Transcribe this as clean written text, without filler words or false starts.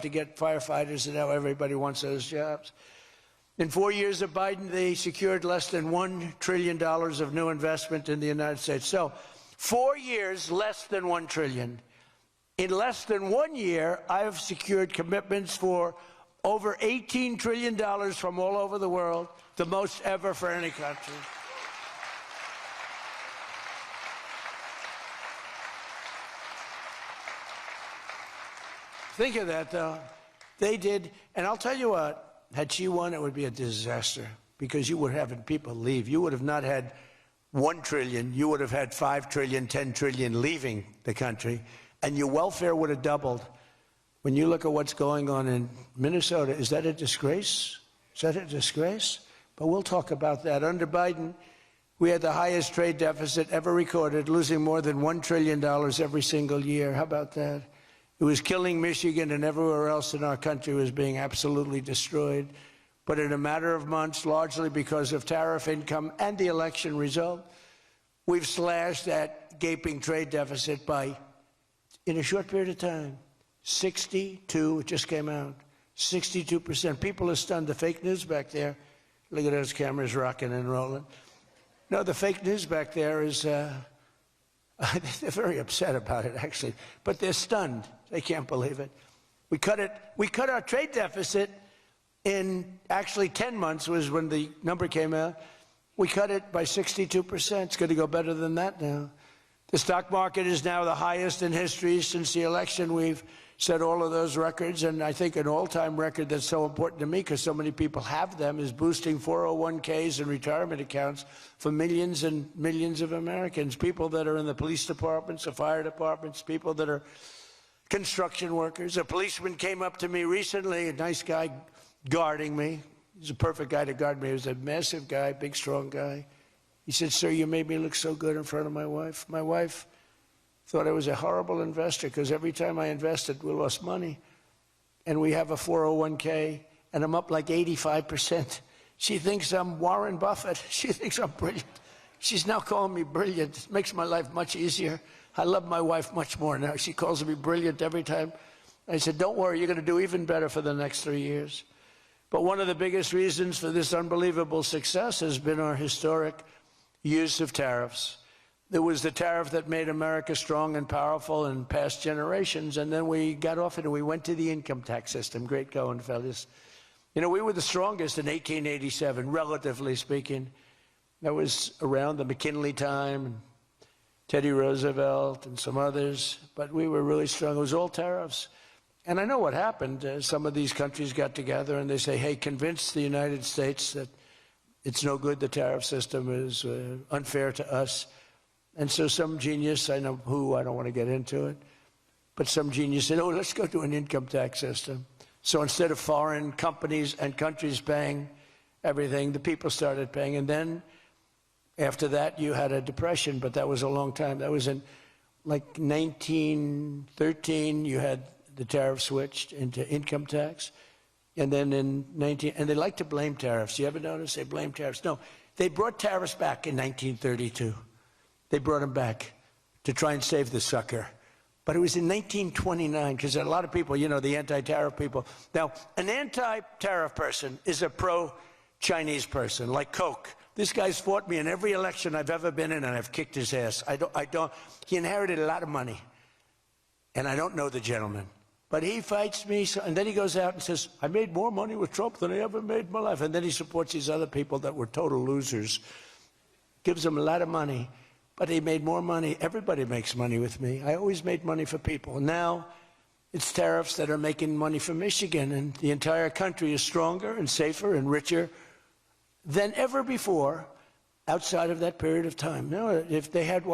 to get firefighters, and now everybody wants those jobs. In 4 years of Biden, they secured less than $1 trillion of new investment in the United States. So 4 years, less than $1 trillion. In less than 1 year, I have secured commitments for over $18 trillion from all over the world, the most ever for any country. Think of that, though. They did, and I'll tell you what, had she won, it would be a disaster, because you would have people leave. You would have not had $1 trillion, you would have had $5 trillion, $10 trillion leaving the country, and your welfare would have doubled. When you look at what's going on in Minnesota, is that a disgrace? Is that a disgrace? But we'll talk about that. Under Biden, we had the highest trade deficit ever recorded, losing more than $1 trillion every single year. How about that? It was killing Michigan, and everywhere else in our country was being absolutely destroyed. But in a matter of months, largely because of tariff income and the election result, we've slashed that gaping trade deficit by, in a short period of time, 62, it just came out, 62%. People are stunned. The fake news back there, look at those cameras rocking and rolling. No, the fake news back there is, they're very upset about it, actually, but they're stunned. They can't believe it. We cut our trade deficit in actually 10 months was when the number came out. We cut it by 62%. It's going to go better than that now. The stock market is now the highest in history since the election. We've set all of those records, and I think an all-time record that's so important to me because so many people have them is boosting 401ks and retirement accounts for millions and millions of Americans, people that are in the police departments, the fire departments, people that are construction workers. A policeman came up to me recently, a nice guy guarding me. He's a perfect guy to guard me. He was a massive guy, big, strong guy. He said, "Sir, you made me look so good in front of my wife. My wife thought I was a horrible investor because every time I invested, we lost money. And we have a 401k, and I'm up like 85%. She thinks I'm Warren Buffett. She thinks I'm brilliant. She's now calling me brilliant. It makes my life much easier. I love my wife much more now. She calls me brilliant every time." I said, "Don't worry, you're going to do even better for the next 3 years." But one of the biggest reasons for this unbelievable success has been our historic use of tariffs. There was the tariff that made America strong and powerful in past generations, and then we got off it and we went to the income tax system. Great going, fellas. You know, we were the strongest in 1887, relatively speaking. That was around the McKinley time, and Teddy Roosevelt and some others, but we were really strong. It was all tariffs. And I know what happened. Some of these countries got together and they say, hey, convince the United States that it's no good, the tariff system is unfair to us. And so some genius, I know who, I don't want to get into it, but some genius said, oh, let's go to an income tax system. So instead of foreign companies and countries paying everything, the people started paying. And then after that, you had a depression, but that was a long time. That was in like 1913, you had the tariff switched into income tax. And then in and they like to blame tariffs. You ever notice they blame tariffs? No, they brought tariffs back in 1932. They brought them back to try and save the sucker. But it was in 1929, because a lot of people, you know, the anti-tariff people. Now, an anti-tariff person is a pro-Chinese person, like Coke. This guy's fought me in every election I've ever been in, and I've kicked his ass. He inherited a lot of money, and I don't know the gentleman. But he fights me, and then he goes out and says, I made more money with Trump than I ever made in my life. And then he supports these other people that were total losers. Gives them a lot of money, but he made more money. Everybody makes money with me. I always made money for people. Now it's tariffs that are making money for Michigan, and the entire country is stronger and safer and richer than ever before outside of that period of time. Now, if they had